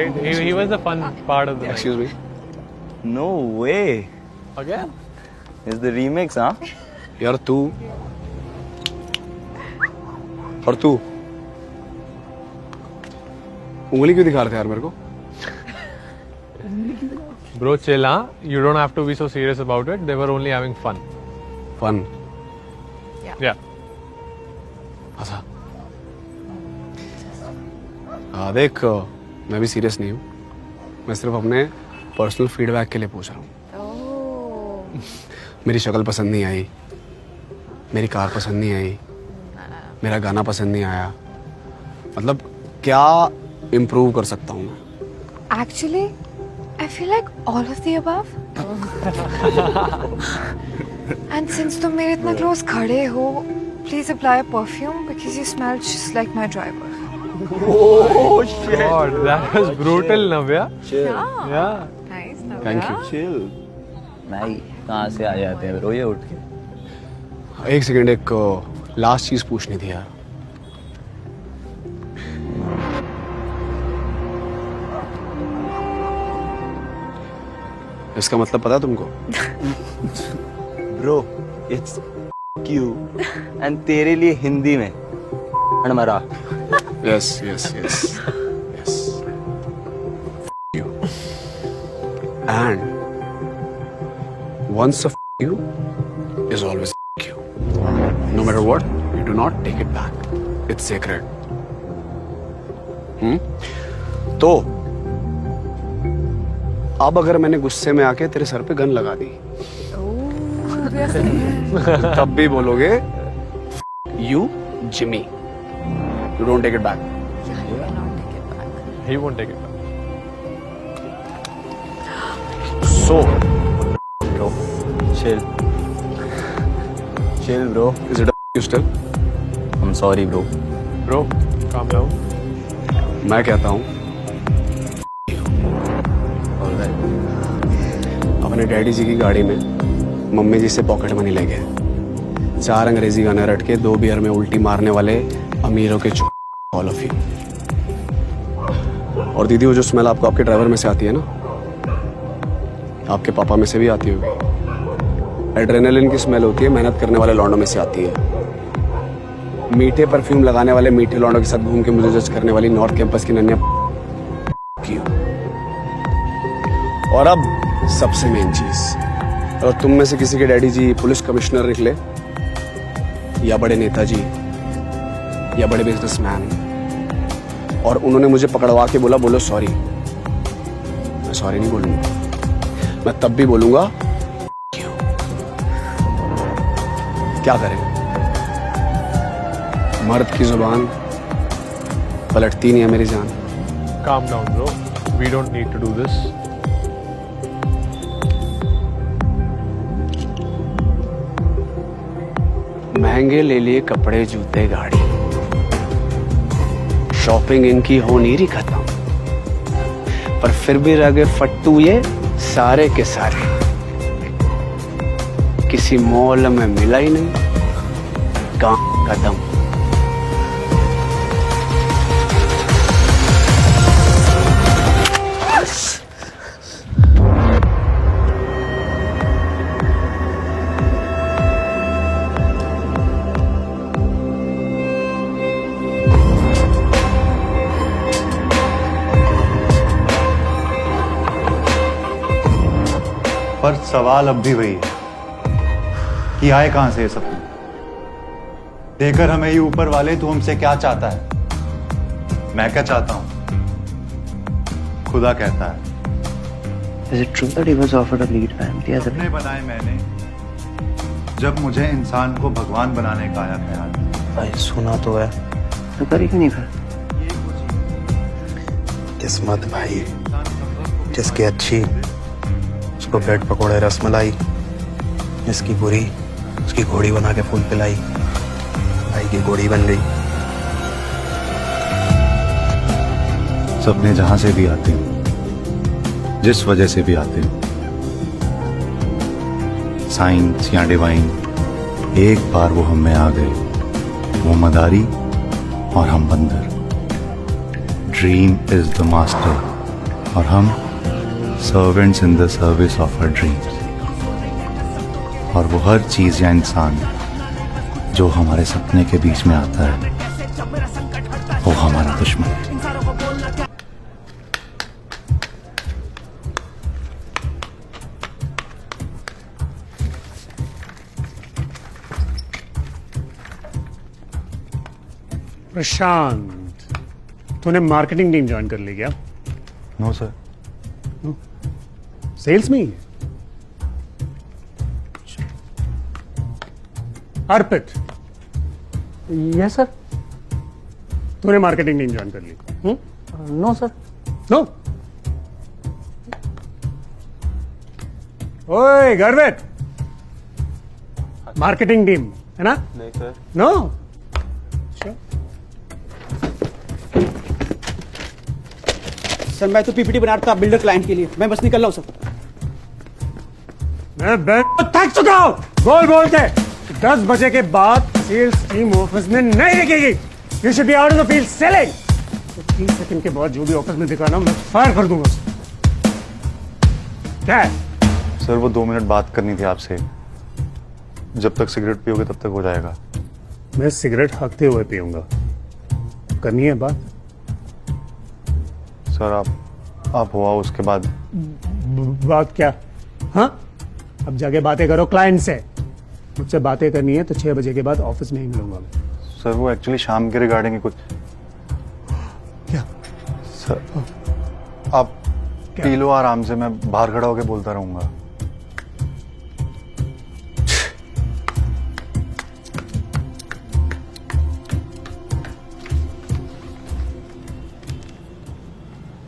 right? He was the fun part of the night. Excuse me. No way. Again? It's the remix, huh? यार तू और तू उंगली क्यों दिखा रहे थे यार मेरे को? Bro, chill, huh? You don't have to be so serious about it. They were only having fun. Fun Yeah. अच्छा देख मैं भी सीरियस नहीं हूँ. मैं सिर्फ अपने पर्सनल फीडबैक के लिए पूछ रहा हूँ. मेरी शक्ल पसंद नहीं आई, मेरी कार पसंद नहीं आई, मेरा गाना पसंद नहीं आया. मतलब क्या इम्प्रूव कर सकता हूँ मैं? Actually, I feel like all of the above. And since तुम मेरे इतना close खड़े हो, please apply a perfume because you smell just like my driver. Oh shit. God, that was brutal, Navya. Chill. Yeah. Nice. Thank you. Chill. भाई कहाँ से आ जाते हैं रोए उठ के. एक सेकेंड, एक लास्ट चीज पूछनी थी यार. इसका मतलब पता है तुमको? Bro, it's you. And तेरे लिए हिंदी में मरा. Yes, yes, yes, yes. You. And once a you is always you. No matter what, you do not take it back. It's sacred. तो अब अगर मैंने गुस्से में आके तेरे सर पे गन लगा दी, तब भी बोलोगे you Jimmy. You don't take it back. He won't take it back. So, Bro, chill. Chill, bro. is it you still? I'm sorry, bro. Bro, calm down. मैं कहता हूँ Alright. अपने डैडी जी की गाड़ी में मम्मी जी से पॉकेट मनी ले गए. 4 अंग्रेजी गाने रट के 2 बियर में उल्टी मारने वाले अमीरों के ऑल ऑफ यू. और दीदी, वो जो स्मेल आपको आपके ड्राइवर में से आती है ना, आपके पापा में से भी आती होगी. एड्रेनलिन की स्मेल होती है, मेहनत करने वाले लौंडों में से आती है. मीठे परफ्यूम लगाने वाले मीठे लौंडों के साथ घूम के मुझे जज करने वाली नॉर्थ कैंपस की नन्या की. और अब सबसे मेन चीज, अगर तुम में से किसी के डैडी जी पुलिस कमिश्नर निकले या बड़े नेताजी या बड़े बिजनेसमैन, और उन्होंने मुझे पकड़वा के बोला बोलो सॉरी, मैं सॉरी नहीं बोलूंगा. मैं तब भी बोलूंगा क्यों. क्या करें, मर्द की जुबान पलटती नहीं है मेरी जान. Calm down, bro. We don't need to do this. महंगे ले लिए कपड़े जूते गाड़ी, शॉपिंग इनकी हो नहीं रही खत्म, पर फिर भी रह गए फट्टू ये सारे के सारे. किसी मॉल में मिला ही नहीं, काम खत्म. पर सवाल अब भी वही है कि आए कहां से ये सपने. देकर हमें ये ऊपर वाले तू हमसे क्या चाहता है. मैं क्या चाहता हूं, खुदा कहता है. Is it true that he was offered a lead man the other सपने day? बनाए मैंने जब मुझे इंसान को भगवान बनाने का आया ख्याल. भाई सुना तो है, तो करी क्यों नहीं फिर? किस्मत भाई, जिसकी अच्छी उसको ब्रेड पकोड़े रसमलाई, जिसकी बुरी उसकी घोड़ी बना के फूल पिलाई. भाई की घोड़ी बन गई. सपने जहां से भी आते हैं, जिस वजह से भी आते हैं, साइंस या डिवाइन, एक बार वो हम में आ गए, वो मदारी और हम बंदर. ड्रीम इज द मास्टर और हम servants in the service of our dreams. और वो हर चीज या इंसान जो हमारे सपने के बीच में आता है वो हमारा दुश्मन है। प्रशांत, तूने मार्केटिंग टीम ज्वाइन कर ली क्या? No sir. सेल्स में ही है? अर्पित, यस सर। तूने मार्केटिंग टीम ज्वाइन कर ली? No sir. नो। ओए गर्वित, मार्केटिंग टीम है ना? नहीं सर। नो। सर मैं तो पीपीटी बना रहा था बिल्डर क्लाइंट के लिए, मैं बस निकल रहा हूं सर। मैं थक चुका हूं बोल बोल के। 10 बजे के बाद सेल्स टीम ऑफिस में नहीं दिखेगी। You should be out of the field selling. 30 second के बाद जो भी ऑफिस में दिखाना मैं फायर कर दूंगा उसे। क्या है? सर वो 2 मिनट बात करनी थी आपसे। जब तक सिगरेट पियोगे तब तक हो जाएगा। मैं सिगरेट हकते हुए पीऊंगा। करनी है बात? सर आप हुआ उसके बाद बात क्या? हाँ, अब जाके बातें करो क्लाइंट से। मुझसे बातें करनी है तो 6 बजे के बाद ऑफिस में ही मिलूंगा मैं। सर वो एक्चुअली शाम के रिगार्डिंग कुछ। क्या? सर आप पी लो आराम से, मैं बाहर खड़ा होकर बोलता रहूंगा।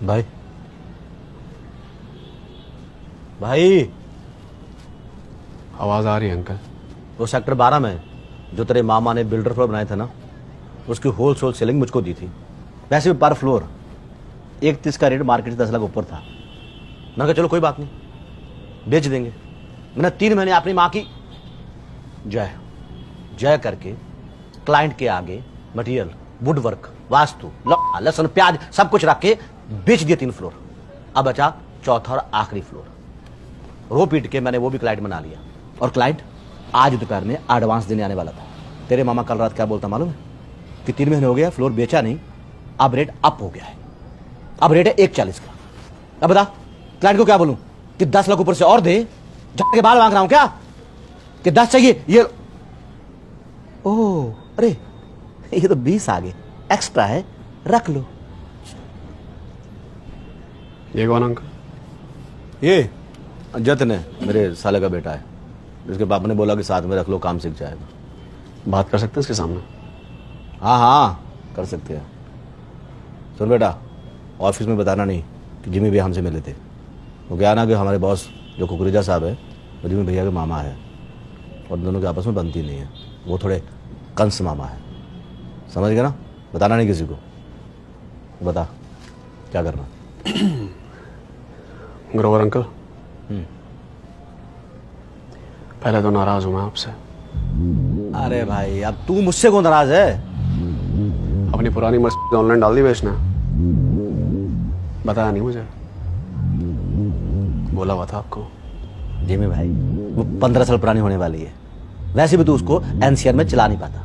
भाई भाई, आवाज आ रही है अंकल? वो सेक्टर 12 में जो तेरे मामा ने बिल्डर फ्लोर बनाए थे ना, उसकी होलसेल सेलिंग मुझको दी थी। वैसे भी पर फ्लोर 31 का रेट मार्केट से 10 लाख ऊपर था। मैंने कहा चलो कोई बात नहीं, बेच देंगे। मैंने 3 महीने अपनी माँ की जय जय करके क्लाइंट के आगे मटेरियल, वुड वर्क, वास्तु, लहसुन, प्याज सब कुछ रख के बेच दिए 3 फ्लोर। अब बचा चौथा और आखिरी फ्लोर। रो पीट के मैंने वो भी क्लाइंट बना लिया। और क्लाइंट आज दोपहर में एडवांस देने आने वाला था। तेरे मामा कल रात क्या बोलता मालूम है? कि 3 महीने हो गया फ्लोर बेचा नहीं, अब रेट अप हो गया है। अब रेट है 140 का। अब बता क्लाइंट को क्या बोलूं कि 10 लाख ऊपर से और दे? के बाल मांग रहा हूं क्या कि 10 चाहिए? ये ओह अरे ये तो 20 आ गए, एक्स्ट्रा है, रख लो। ये कौन अंकल? ये जतन है, मेरे साले का बेटा है, जिसके पापा ने बोला कि साथ में रख लो, काम सीख जाएगा। बात कर सकते हैं इसके सामने? हाँ हाँ कर सकते हैं। सुन बेटा, ऑफिस में बताना नहीं कि जिमी भैया हमसे मिले थे। वो क्या ना कि हमारे बॉस जो कुकरेजा साहब है वो जिमी भैया के मामा है, और दोनों के आपस में बनती नहीं है। वो थोड़े कंस मामा है, समझ गया ना? बताना नहीं किसी को। बता क्या करना? ग्रोवर अंकल, पहले तो नाराज हूं मैं आपसे। अरे भाई अब तू मुझसे क्यों नाराज है? अपनी पुरानी मर्सिडीज ऑनलाइन डाल दी बेचना? बताया नहीं मुझे, बोला हुआ था आपको। जिमी भाई वो 15 साल पुरानी होने वाली है, वैसे भी तू उसको एनसीआर में चला नहीं पाता।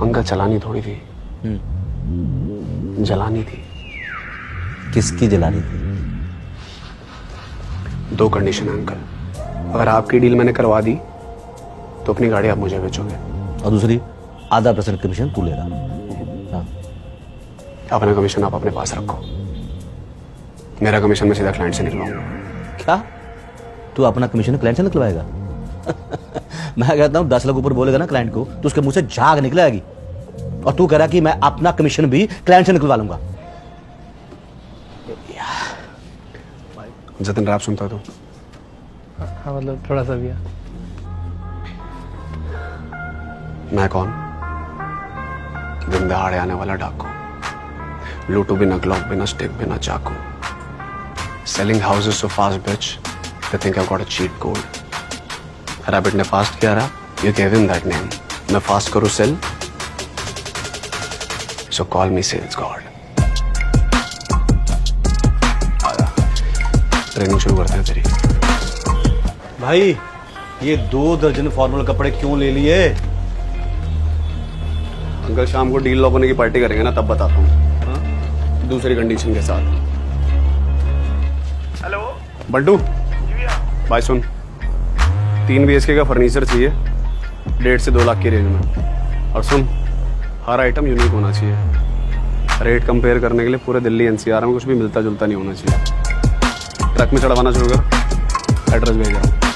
अंकल चलानी थोड़ी थी, जलानी थी। किसकी जलानी थी? 2 कंडीशन है अंकल। अगर आपकी डील मैंने करवा दी तो अपनी गाड़ी आप मुझे बेचोगे, और दूसरी आधा % कमीशन तू लेगा। हाँ। अपना कमीशन आप अपने पास रखो, मेरा कमीशन मैं सीधा क्लाइंट से निकलवाऊंगा। क्या तू अपना कमीशन क्लाइंट से निकलवाएगा? मैं कहता हूँ 10 लाख ऊपर बोलेगा ना क्लाइंट को तो उसके मुंह से झाग निकल आएगी, और तू कह रहा कि मैं अपना कमीशन भी क्लाइंट से निकलवा लूंगा। जतिन रैप सुनता है तो? हाँ मतलब थोड़ा सा भी। मैं कौन? दिन दहाड़े आने वाला डाकू, लूटू बिना ग्लॉक, बिना स्टिक, बिना चाकू। Selling houses so fast bitch, they think I got a cheat code. Rabbit ने फास्ट किया रहा, you give him that name. मैं फास्ट करूं sell, so call me sales God. Training शुरू करते हैं तेरी। भाई ये 2 दर्जन फॉर्मल कपड़े क्यों ले लिए? अंकल शाम को डील लॉक होने की पार्टी करेंगे ना, तब बताता हूँ दूसरी कंडीशन के साथ। हेलो बंटू, भाई सुन, 3 BHK का फर्नीचर चाहिए 1.5 से 2 लाख की रेंज में। और सुन, हर आइटम यूनिक होना चाहिए। रेट कंपेयर करने के लिए पूरे दिल्ली NCR में कुछ भी मिलता जुलता नहीं होना चाहिए। ट्रक में चढ़वाना शुरू कर, एड्रेस भेज रहा हूँ।